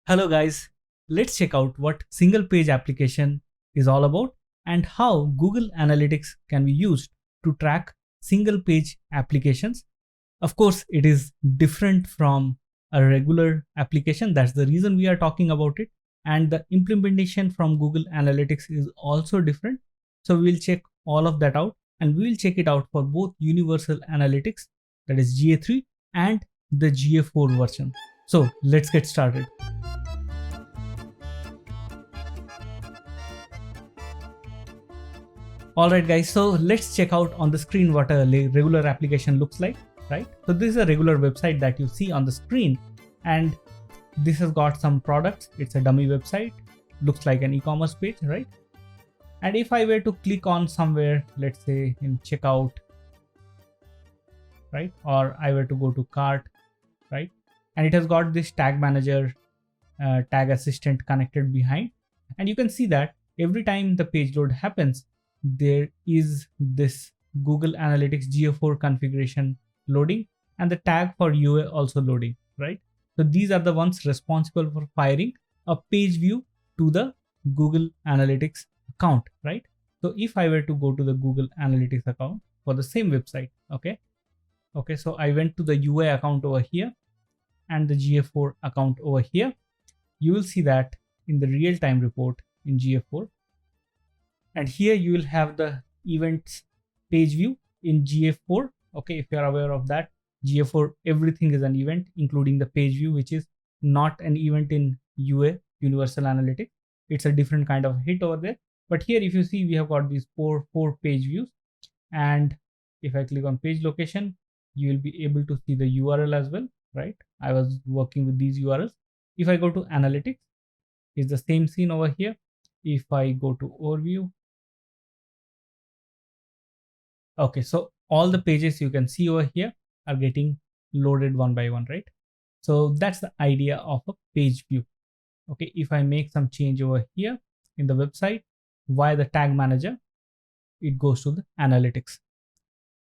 Hello guys, let's check out what single page application is all about and how Google Analytics can be used to track single page applications. Of course, it is different from a regular application. That's the reason we are talking about it. And the implementation from Google Analytics is also different. So we'll check all of that out and we will check it out for both Universal Analytics, that is GA3, and the GA4 version. So let's get started. Alright guys, so let's check out on the screen what a regular application looks like, right? So this is a regular website that you see on the screen, and this has got some products. It's a dummy website, looks like an e-commerce page, right? And if I were to click on somewhere, let's say in checkout, right? Or I were to go to cart, right? And it has got this tag manager, tag assistant connected behind. And you can see that every time the page load happens, there is this Google Analytics GA4 configuration loading and the tag for UA also loading, right? So these are the ones responsible for firing a page view to the Google Analytics account, right? So if I were to go to the Google Analytics account for the same website, okay, so I went to the UA account over here and the GA4 account over here. You will see that in the real-time report in GA4, and here you will have the events page view in GA4. Okay, if you are aware of that, GA4 everything is an event, including the page view, which is not an event in UA, Universal Analytics. It's a different kind of hit over there. But here, if you see, we have got these four page views, and if I click on page location, you will be able to see the URL as well, right? I was working with these URLs. If I go to analytics, it's the same scene over here. If I go to overview, okay, so all the pages you can see over here are getting loaded one by one, right? So that's the idea of a page view. Okay, if I make some change over here in the website via the tag manager, it goes to the analytics.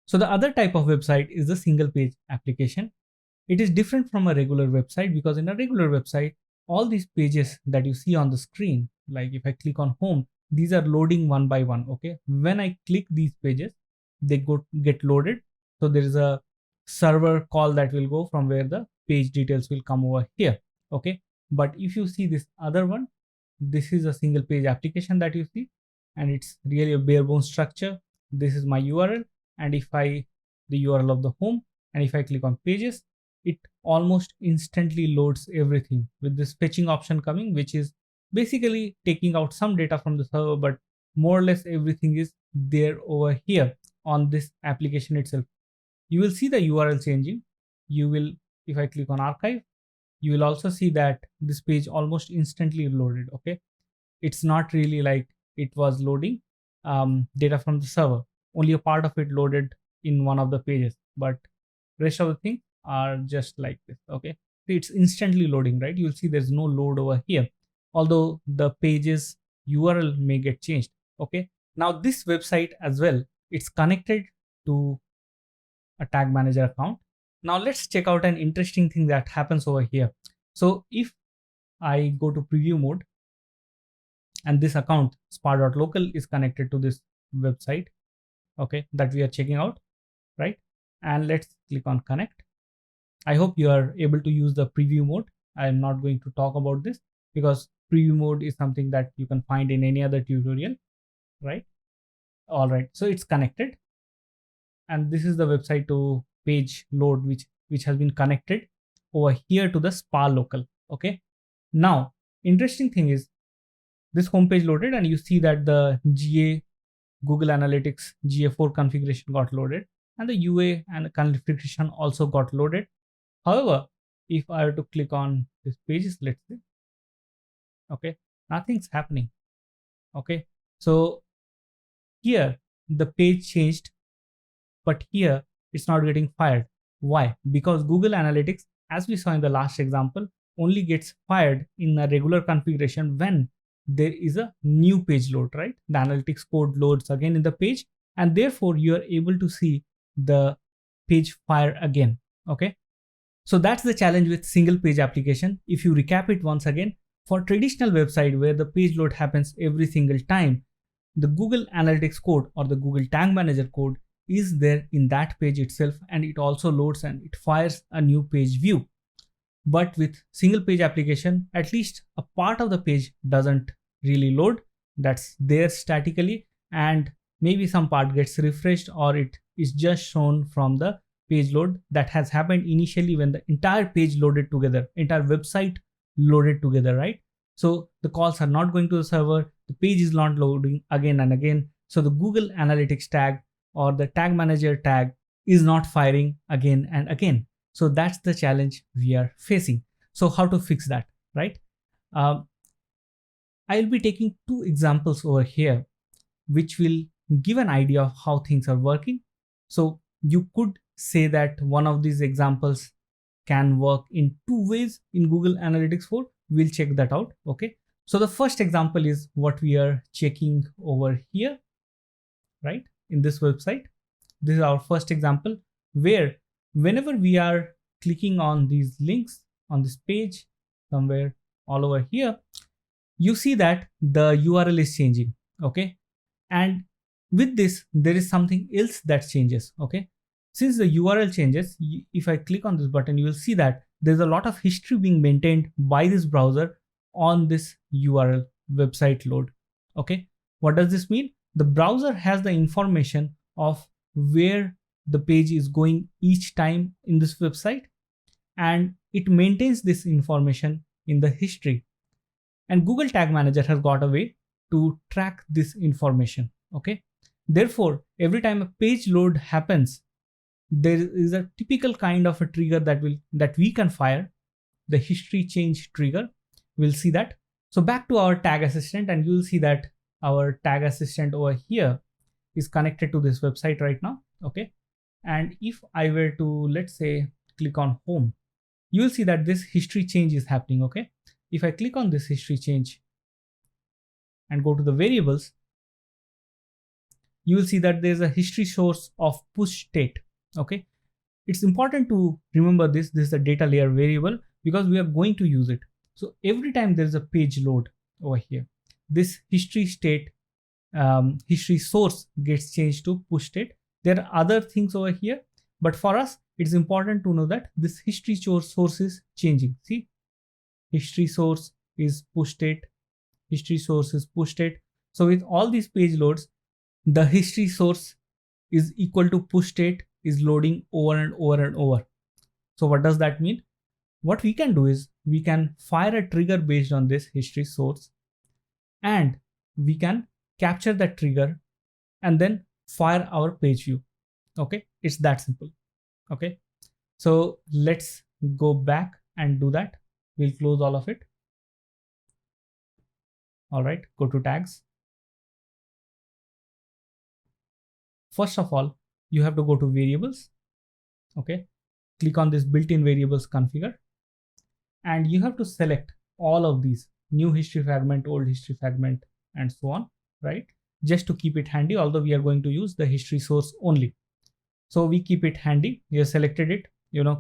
So the other type of website is the single page application. It is different from a regular website because in a regular website, all these pages that you see on the screen, like if I click on home, these are loading one by one. Okay, when I click these pages, they get loaded. So there is a server call that will go from where the page details will come over here. Okay, but if you see this other one, this is a single page application that you see, and it's really a bare bones structure. This is my URL, and if I the URL of the home, and if I click on pages, it almost instantly loads everything with this fetching option coming, which is basically taking out some data from the server, but more or less everything is there over here on this application itself. You will see the URL changing. You will, if I click on archive, you will also see that this page almost instantly loaded. Okay, it's not really like it was loading data from the server. Only a part of it loaded in one of the pages, but rest of the thing are just like this. Okay, it's instantly loading, right? You'll see there's no load over here, although the page's URL may get changed. Okay, now this website as well, it's connected to a tag manager account. Now let's check out an interesting thing that happens over here. So if I go to preview mode and this account spa.local is connected to this website, okay, that we are checking out, right? And let's click on connect. I hope you are able to use the preview mode. I am not going to talk about this because preview mode is something that you can find in any other tutorial, right? All right, so it's connected, and this is the website to page load which has been connected over here to the spa local. Okay, now interesting thing is this homepage loaded, and you see that the GA Google Analytics GA4 configuration got loaded, and the UA and configuration also got loaded. However, if I were to click on this pages, let's say, okay, nothing's happening. Okay, so here the page changed, but here it's not getting fired. Why? Because Google Analytics, as we saw in the last example, only gets fired in a regular configuration when there is a new page load, right? The analytics code loads again in the page, and therefore you are able to see the page fire again. Okay, So that's the challenge with single page application. If you recap it once again, for traditional website where the page load happens every single time, the Google Analytics code or the Google Tag Manager code is there in that page itself, and it also loads and it fires a new page view. But with single page application, at least a part of the page doesn't really load. That's there statically, and maybe some part gets refreshed, or it is just shown from the page load that has happened initially when the entire page loaded together, entire website loaded together, right? So the calls are not going to the server, the page is not loading again and again. So the Google Analytics tag or the Tag Manager tag is not firing again and again. So that's the challenge we are facing. So how to fix that, right? I'll be taking two examples over here, which will give an idea of how things are working. So you could say that one of these examples can work in two ways in Google Analytics 4. We'll check that out. Okay. So the first example is what we are checking over here, right? In this website. This is our first example where whenever we are clicking on these links on this page, somewhere all over here, you see that the URL is changing. Okay. And with this, there is something else that changes. Okay. Since the URL changes, if I click on this button, you will see that there's a lot of history being maintained by this browser on this URL website load. Okay. What does this mean? The browser has the information of where the page is going each time in this website, and it maintains this information in the history. And Google Tag Manager has got a way to track this information. Okay. Therefore, every time a page load happens, there is a typical kind of a trigger that we can fire, the history change trigger. We'll see that. So back to our tag assistant, and you'll see that our tag assistant over here is connected to this website right now. Okay. And if I were to, let's say, click on home, you will see that this history change is happening. Okay. If I click on this history change and go to the variables, you will see that there's a history source of push state. Okay. It's important to remember this. This is a data layer variable because we are going to use it. So every time there's a page load over here, this history state, history source gets changed to push state. There are other things over here, but for us, it's important to know that this history source is changing. See, history source is push state, history source is push state. So with all these page loads, the history source is equal to push state is loading over and over and over. So what does that mean? What we can do is we can fire a trigger based on this history source, and we can capture that trigger and then fire our page view. Okay, it's that simple. Okay, so let's go back and do that. We'll close all of it. All right, go to tags. First of all, you have to go to variables. Okay, click on this built-in variables configure, and you have to select all of these: new history fragment, old history fragment, and so on, right? Just to keep it handy, although we are going to use the history source only. So we keep it handy. You have selected it,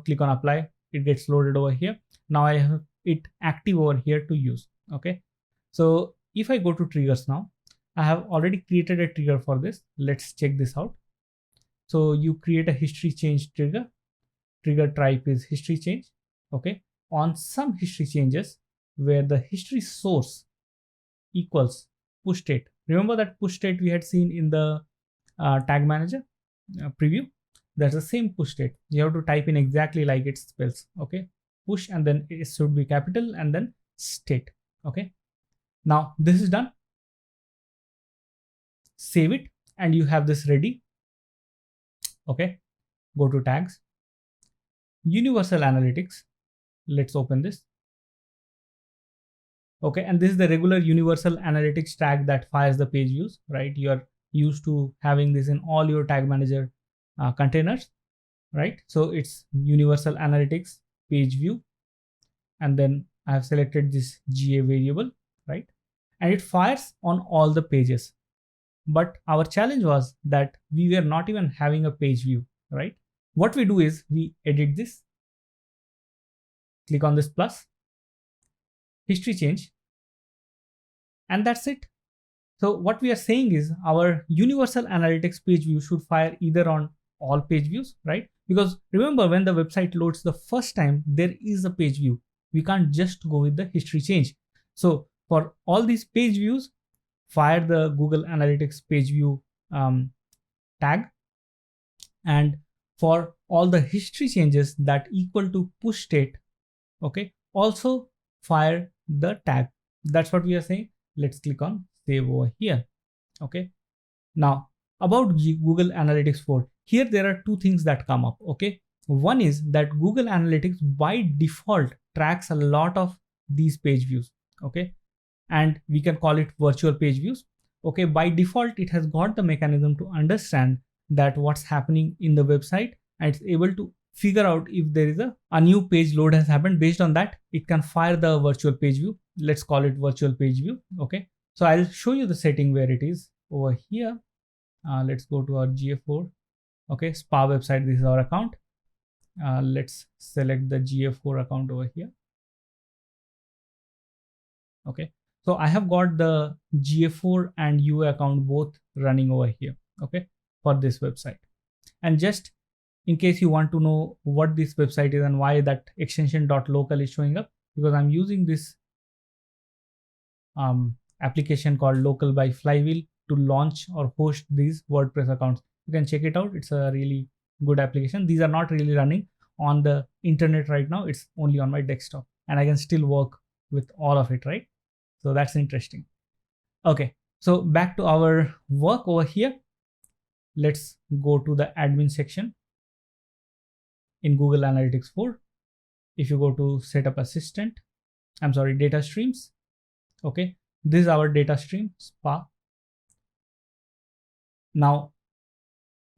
click on apply. It gets loaded over here. Now I have it active over here to use. Okay. So if I go to triggers now, I have already created a trigger for this. Let's check this out. So you create a history change trigger. Trigger type is history change. Okay. On some history changes where the history source equals push state. Remember that push state we had seen in the tag manager preview? That's the same push state. You have to type in exactly like it spells. Okay. Push, and then it should be capital, and then state. Okay. Now this is done. Save it, and you have this ready. Okay. Go to tags, universal analytics. Let's open this. Okay. And this is the regular universal analytics tag that fires the page views, right? You are used to having this in all your tag manager containers, right? So it's universal analytics page view, and then I have selected this GA variable, right? And it fires on all the pages. But our challenge was that we were not even having a page view, right? What we do is we edit this, Click on this plus, history change, and that's it. So what we are saying is our universal analytics page view should fire either on all page views, right? Because remember, when the website loads the first time, there is a page view. We can't just go with the history change. So for all these page views, fire the Google Analytics page view tag. And for all the history changes that equal to push state, okay, also fire the tag. That's what we are saying. Let's click on save over here. Okay. Now about Google Analytics 4, here there are two things that come up. Okay. One is that Google Analytics by default tracks a lot of these page views. Okay. And we can call it virtual page views. Okay. By default, it has got the mechanism to understand that what's happening in the website, and it's able to figure out if there is a new page load has happened. Based on that, it can fire the virtual page view. Let's call it virtual page view. Okay. So I'll show you the setting where it is over here. Let's go to our GA4. Okay. Spa website. This is our account. Let's select the GA4 account over here. Okay. So I have got the GA4 and UA account both running over here. Okay. For this website. And just in case you want to know what this website is and why that extension .local is showing up, because I'm using this application called Local by Flywheel to launch or host these WordPress accounts. You can check it out. It's a really good application. These are not really running on the internet right now. It's only on my desktop, and I can still work with all of it, right? So that's interesting. Okay, so back to our work over here. Let's go to the admin section in Google Analytics 4. If you go to setup assistant, data streams. Okay, this is our data stream, Spa. Now,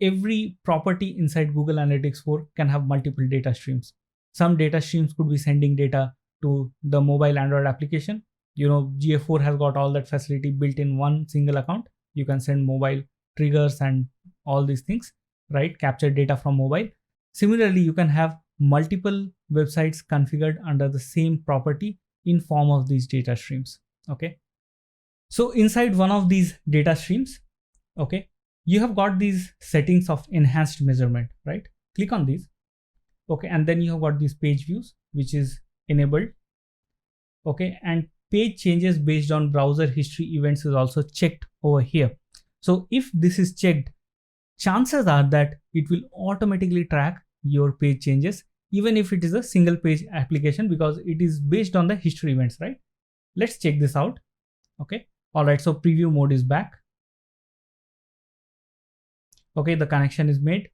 every property inside Google Analytics 4 can have multiple data streams. Some data streams could be sending data to the mobile Android application. You know, GA4 has got all that facility built in one single account. You can send mobile triggers and all these things, right? Capture data from mobile. Similarly, you can have multiple websites configured under the same property in form of these data streams. Okay. So inside one of these data streams, okay, you have got these settings of enhanced measurement, right? Click on these. Okay. And then you have got these page views, which is enabled. Okay. And page changes based on browser history events is also checked over here. So if this is checked, chances are that it will automatically track your page changes, even if it is a single page application, because it is based on the history events, right? Let's check this out. Okay. All right. So preview mode is back. Okay. The connection is made.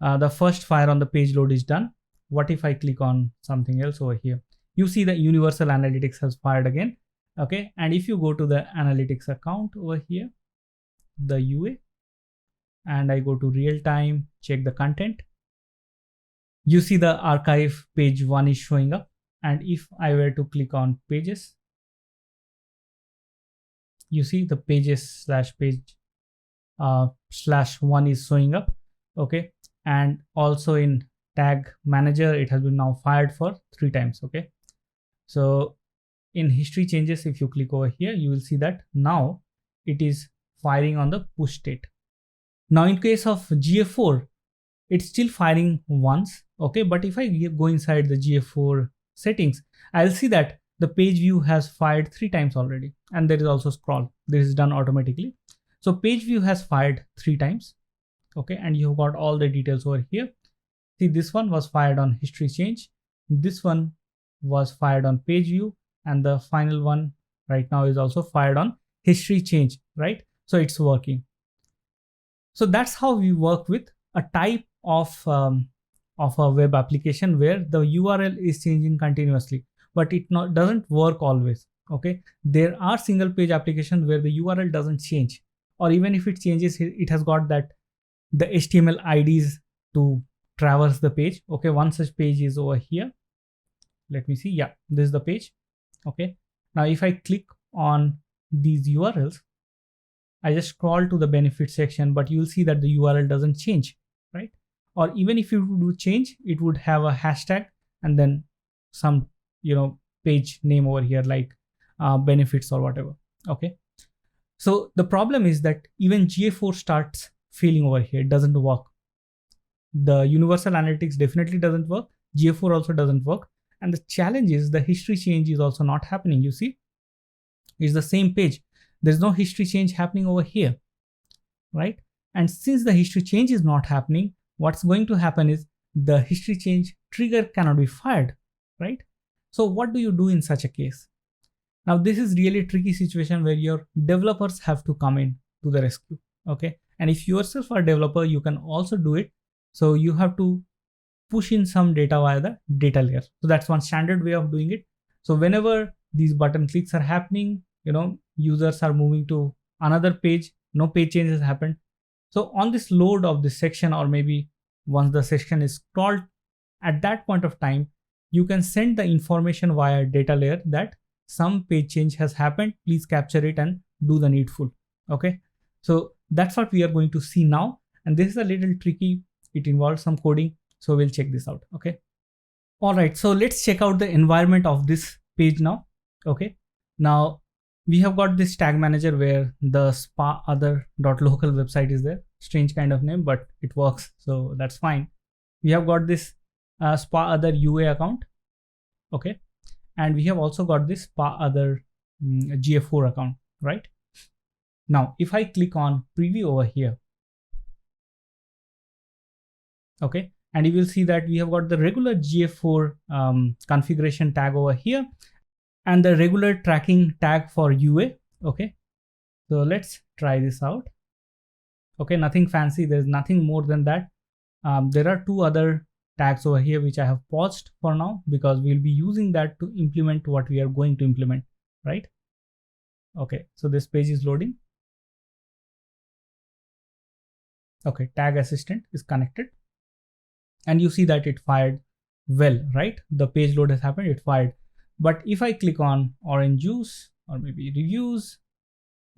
The first fire on the page load is done. What if I click on something else over here? You see the Universal Analytics has fired again. Okay. And if you go to the analytics account over here, the UA, and I go to real time, check the content, you see the archive page 1 is showing up. And if I were to click on pages, you see the pages /page /1 is showing up. Okay. And also in tag manager, it has been now fired for 3 times. Okay. So in history changes, if you click over here, you will see that now it is firing on the push state. Now in case of GA4, it's still firing once. Okay. But if I go inside the GA4 settings, I'll see that the page view has fired 3 times already. And there is also scroll. This is done automatically. So page view has fired 3 times. Okay. And you've got all the details over here. See, this one was fired on history change. This one was fired on page view. And the final one right now is also fired on history change, right? So it's working. So that's how we work with a type of a web application where the URL is changing continuously, but it doesn't work always. Okay. There are single page applications where the URL doesn't change, or even if it changes, it has got that the HTML IDs to traverse the page. Okay. One such page is over here. Let me see. Yeah, this is the page. Okay. Now if I click on these URLs, I just scroll to the benefit section, but you'll see that the URL doesn't change, right? Or even if you do change, it would have a hashtag and then some, page name over here, like benefits or whatever. Okay. So the problem is that even GA4 starts failing over here. It doesn't work. The universal analytics definitely doesn't work. GA4 also doesn't work. And the challenge is the history change is also not happening. You see, it's the same page. There's no history change happening over here, right? And since the history change is not happening, what's going to happen is the history change trigger cannot be fired, right? So what do you do in such a case? Now, this is really a tricky situation where your developers have to come in to the rescue, okay? And if you yourself are a developer, you can also do it. So you have to push in some data via the data layer. So that's one standard way of doing it. So whenever these button clicks are happening, users are moving to another page, no page change has happened. So on this load of this section, or maybe once the section is crawled, at that point of time, you can send the information via data layer that some page change has happened. Please capture it and do the needful. Okay. So that's what we are going to see now. And this is a little tricky. It involves some coding. So we'll check this out. Okay. All right. So let's check out the environment of this page now. Okay. Now we have got this tag manager where the spa other.local website is there. Strange kind of name, but it works. So that's fine. We have got this spa other UA account. Okay. And we have also got this spa other GA4 account, right? Now, if I click on preview over here, okay, and you will see that we have got the regular GA4 configuration tag over here and the regular tracking tag for UA. Okay, so let's try this out. Okay, nothing fancy. There's nothing more than that. There are two other tags over here which I have paused for now because we'll be using that to implement what we are going to implement, right? Okay, so this page is loading. Okay, tag assistant is connected. And you see that it fired well, right? The page load has happened, it fired. But if I click on orange juice or maybe reviews,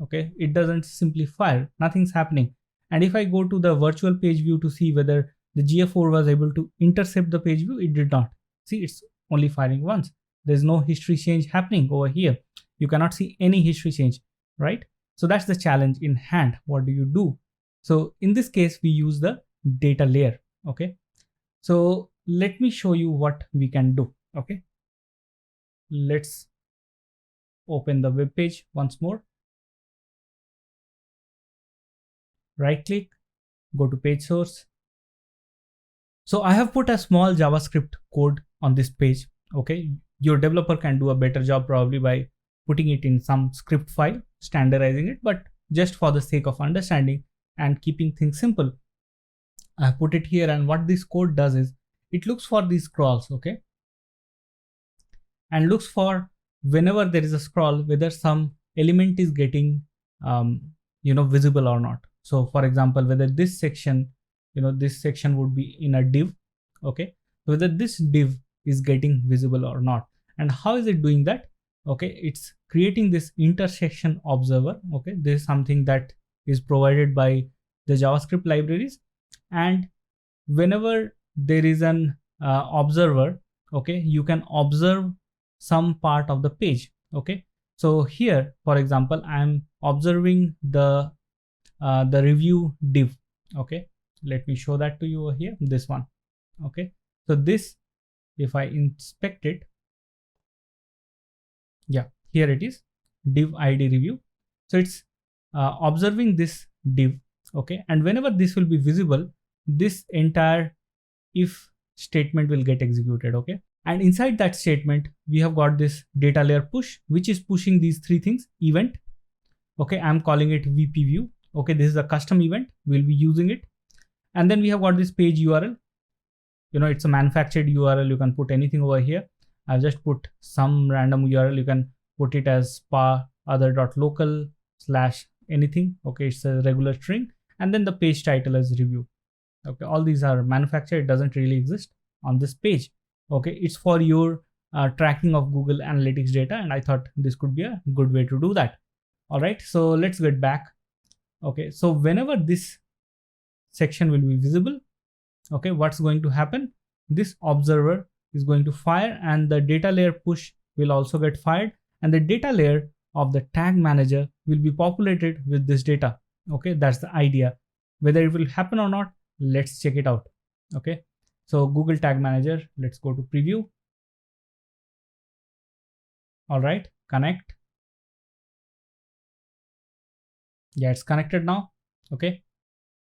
okay, it doesn't simply fire, nothing's happening. And if I go to the virtual page view to see whether the GA4 was able to intercept the page view, it did not. See, it's only firing once. There's no history change happening over here. You cannot see any history change, right? So that's the challenge in hand. What do you do? So in this case, we use the data layer, okay? So let me show you what we can do, okay? Let's open the web page once more. Right click, go to page source. So I have put a small JavaScript code on this page, okay? Your developer can do a better job probably by putting it in some script file, standardizing it, but just for the sake of understanding and keeping things simple, I have put it here. And what this code does is it looks for these scrolls, okay? And looks for whenever there is a scroll, whether some element is getting, visible or not. So for example, whether this section, this section would be in a div, okay? So whether this div is getting visible or not. And how is it doing that? Okay, it's creating this intersection observer, okay? This is something that is provided by the JavaScript libraries. And whenever there is an observer, okay, you can observe some part of the page, okay? So here, for example, I'm observing the review div, okay? Let me show that to you over here, this one, okay? So this, if I inspect it, yeah, here it is, div ID review. So it's observing this div, okay? And whenever this will be visible, this entire if statement will get executed, okay? And inside that statement, we have got this data layer push, which is pushing these three things: event, okay, I'm calling it VP view, okay, this is a custom event, we'll be using it. And then we have got this page URL, it's a manufactured URL, you can put anything over here. I've just put some random URL, you can put it as spa other.local / anything, okay, it's a regular string. And then the page title is review, okay, all these are manufactured, it doesn't really exist on this page, okay? It's for your tracking of Google Analytics data, and I thought this could be a good way to do that. All right, so let's get back. Okay, so whenever this section will be visible, okay, what's going to happen? This observer is going to fire, and the data layer push will also get fired, and the data layer of the tag manager will be populated with this data. Okay, that's the idea. Whether it will happen or not, let's check it out. Okay, so Google Tag Manager, let's go to preview. All right, connect. Yeah, it's connected now. Okay,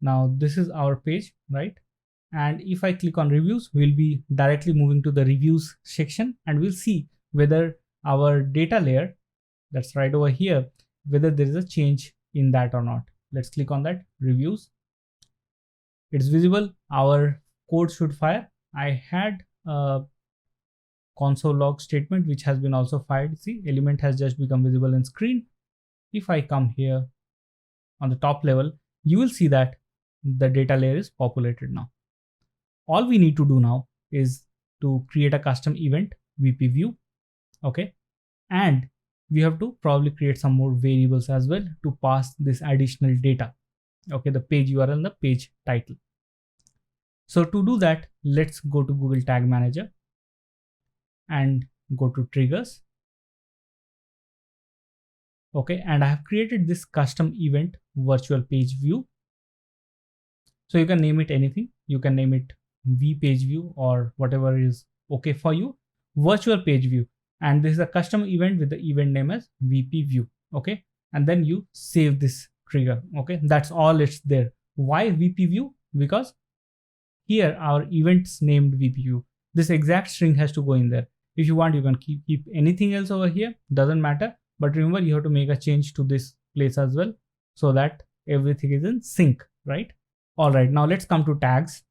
now this is our page, right? And if I click on reviews, we'll be directly moving to the reviews section, and we'll see whether our data layer, that's right over here, whether there is a change in that or not. Let's click on that, reviews. It's visible, our code should fire. I had a console log statement which has been also fired. See, element has just become visible in screen. If I come here on the top level, you will see that the data layer is populated now. All we need to do now is to create a custom event, VP view. Okay, and we have to probably create some more variables as well to pass this additional data. Okay, the page URL and the page title. So to do that, let's go to Google Tag Manager and go to triggers. Okay, and I have created this custom event virtual page view. So you can name it anything. You can name it V page view or whatever is okay for you. Virtual page view, and this is a custom event with the event name as VP view. Okay, and then you save this trigger. Okay, that's all it's there. Why VP view? Because here our events named VP view. This exact string has to go in there. If you want, you can keep anything else over here, doesn't matter. But remember, you have to make a change to this place as well so that everything is in sync, right? All right, now let's come to tags.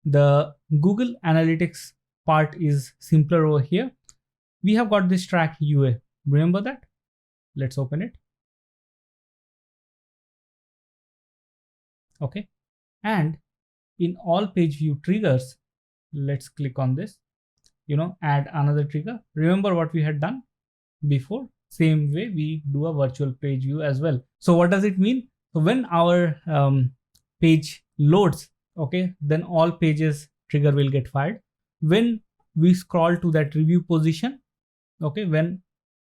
The Google Analytics part is simpler over here. We have got this track UA. Remember that? Let's open it. Okay, and in all page view triggers, let's click on this, add another trigger. Remember what we had done before? Same way we do a virtual page view as well. So what does it mean? So when our page loads, okay, then all pages trigger will get fired. When we scroll to that review position, okay, when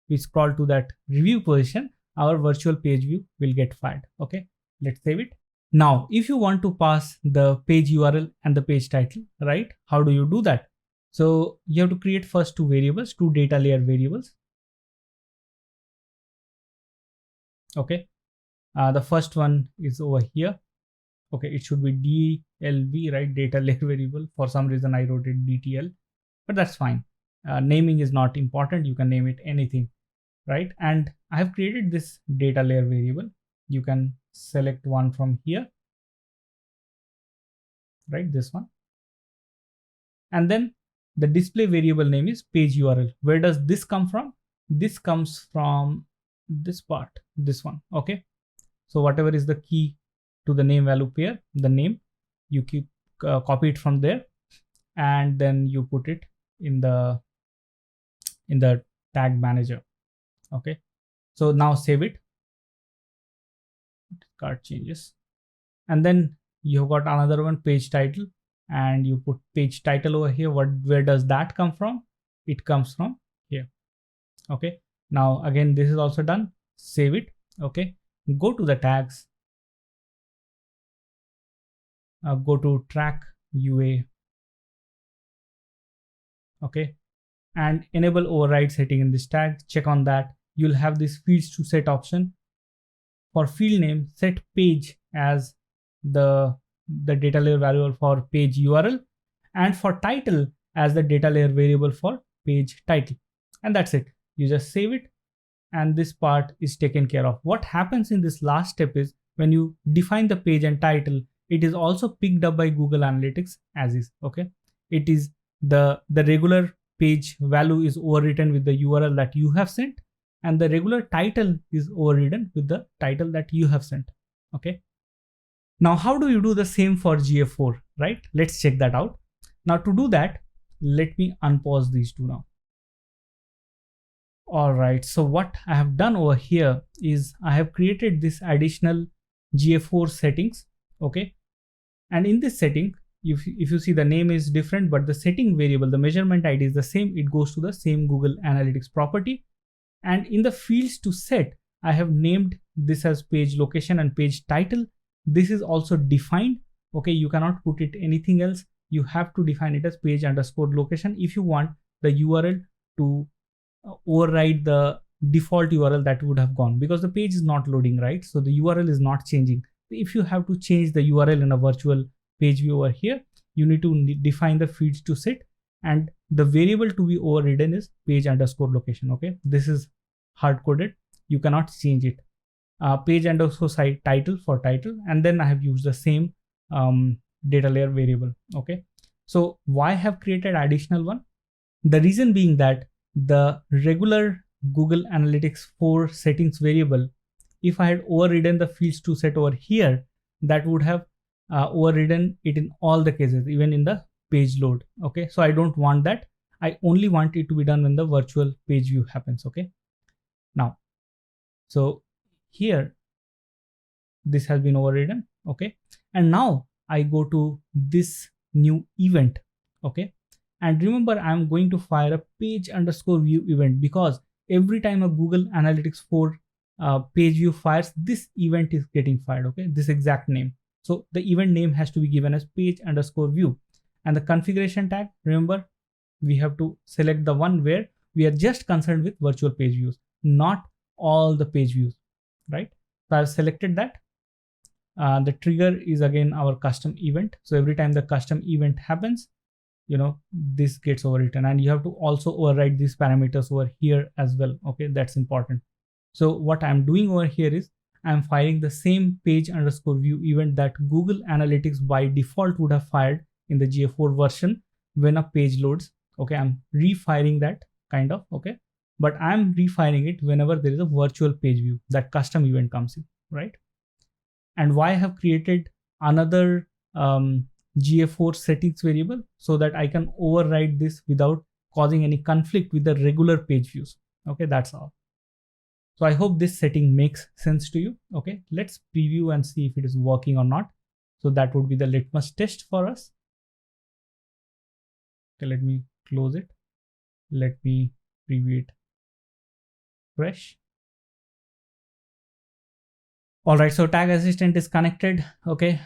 we scroll to that review position, our virtual page view will get fired. Okay, let's save it. Now, if you want to pass the page URL and the page title, right? How do you do that? So you have to create first two variables, two data layer variables. Okay, the first one is over here. Okay, it should be DLV, right? Data layer variable. For some reason, I wrote it DTL, but that's fine. Naming is not important. You can name it anything, right? And I have created this data layer variable. You can select one from here, right? This one. And then the display variable name is page URL. Where does this come from? This comes from this part, this one. Okay, so whatever is the key to the name value pair, the name, you keep copy it from there, and then you put it in the tag manager. Okay, so now save it, card changes, and then you've got another one, page title, and you put page title over here. Where does that come from? It comes from here. Okay, now again this is also done. Save it. Okay, go to the tags, go to track UA. Okay, and enable override setting in this tag. Check on that. You'll have this fields to set option. For field name, set page as the data layer variable for page URL, and for title as the data layer variable for page title. And that's it. You just save it, and this part is taken care of. What happens in this last step is when you define the page and title, it is also picked up by Google Analytics as is. Okay, it is the regular page value is overwritten with the URL that you have sent, and the regular title is overridden with the title that you have sent. Okay, now how do you do the same for GA4, right? Let's check that out. Now to do that, let me unpause these two now. All right, so what I have done over here is I have created this additional GA4 settings. Okay, and in this setting, if you see, the name is different, but the setting variable, the measurement ID is the same. It goes to the same Google Analytics property. And in the fields to set, I have named this as page location and page title. This is also defined. Okay, you cannot put it anything else. You have to define it as page underscore location if you want the URL to override the default URL that would have gone, because the page is not loading, right? So the URL is not changing. If you have to change the URL in a virtual page view over here, you need to define the fields to set, and the variable to be overridden is page underscore location. Okay, this is hard coded. You cannot change it. Page underscore site title for title, and then I have used the same data layer variable. Okay, so why have created additional one? The reason being that the regular Google Analytics 4 settings variable, if I had overridden the fields to set over here, that would have overridden it in all the cases, even in the page load. Okay, so I don't want that. I only want it to be done when the virtual page view happens. Okay, now, so here this has been overridden. Okay, and now I go to this new event. Okay, and remember, I'm going to fire a page underscore view event, because every time a Google Analytics 4 page view fires, this event is getting fired. Okay, this exact name. So the event name has to be given as page underscore view. And the configuration tag, remember, we have to select the one where we are just concerned with virtual page views, not all the page views, right? So I've selected that. The trigger is again our custom event. So every time the custom event happens, this gets overwritten, and you have to also override these parameters over here as well. Okay, that's important. So what I'm doing over here is I'm firing the same page underscore view event that Google Analytics by default would have fired in the GA4 version when a page loads. Okay, I'm refiring that kind of. Okay, but I'm refiring it whenever there is a virtual page view, that custom event comes in, right? And why I have created another GA4 settings variable, so that I can override this without causing any conflict with the regular page views. Okay, that's all. So I hope this setting makes sense to you. Okay, let's preview and see if it is working or not. So that would be the litmus test for us. Okay, let me close it. Let me preview it fresh. All right, so Tag Assistant is connected. Okay,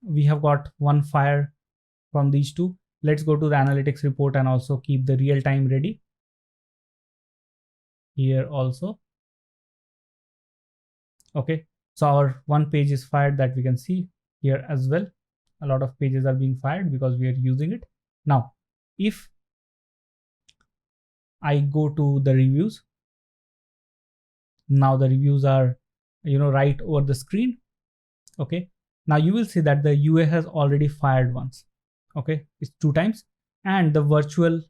we have got one fire from these two. Let's go to the analytics report and also keep the real time ready. Here also. Okay, so our one page is fired, that we can see here as well. A lot of pages are being fired because we are using it. Now, if I go to the reviews, now the reviews are, right over the screen. Okay, now you will see that the UA has already fired once. Okay, it's 2 times, and the virtual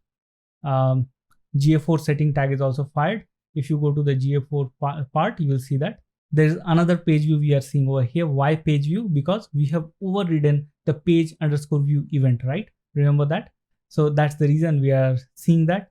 GA4 setting tag is also fired. If you go to the GA4 part, you will see that there is another page view we are seeing over here. Why page view? Because we have overridden the page underscore view event, right? Remember that? So that's the reason we are seeing that.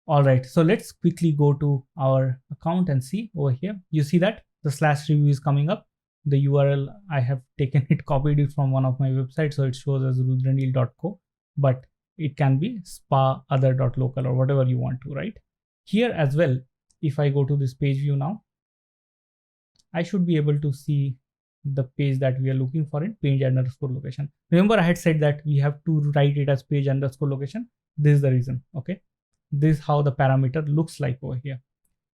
All right, so let's quickly go to our account and see over here. You see that the /review is coming up. The URL, I have taken it, copied it from one of my websites, so it shows as rudranil.co, but it can be spa-other.local or whatever you want to, right? Here as well, if I go to this page view now, I should be able to see the page that we are looking for in page underscore location. Remember, I had said that we have to write it as page underscore location. This is the reason. Okay, this is how the parameter looks like over here.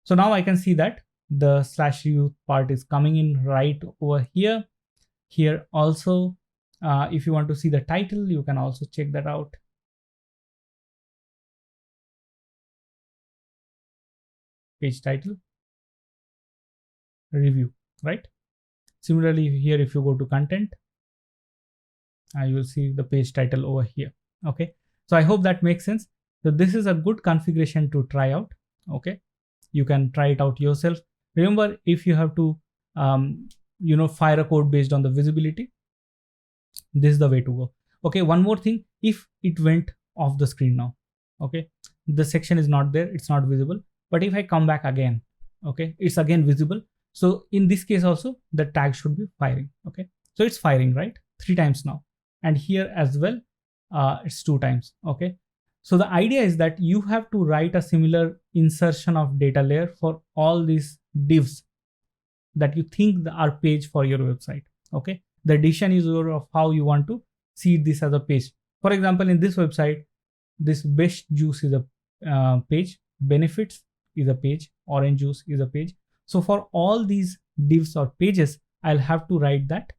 So now I can see that the /review part is coming in right over here. Here also, if you want to see the title, you can also check that out. Page title, review, right? Similarly here, if you go to content, you will see the page title over here. Okay, so I hope that makes sense. So this is a good configuration to try out. Okay, you can try it out yourself. Remember, if you have to fire a code based on the visibility, this is the way to go. Okay, one more thing, if it went off the screen now, okay, the section is not there, it's not visible, but if I come back again, okay, it's again visible. So in this case also, the tag should be firing. Okay, so it's firing, right? 3 times now. and here as well, it's 2 times. Okay, so the idea is that you have to write a similar insertion of data layer for all these divs that you think are page for your website. Okay, the addition is of how you want to see this as a page. For example, in this website, this best juice is a page, benefits is a page, orange juice is a page. So for all these divs or pages, I'll have to write that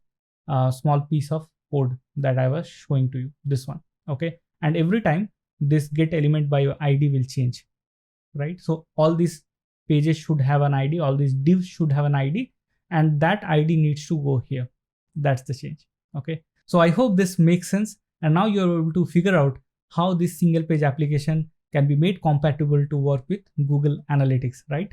small piece of code that I was showing to you, this one. Okay, and every time this get element by your ID will change, right? So all these pages should have an ID, all these divs should have an ID, and that ID needs to go here. That's the change. Okay, so I hope this makes sense, and now you're able to figure out how this single page application can be made compatible to work with Google Analytics, right?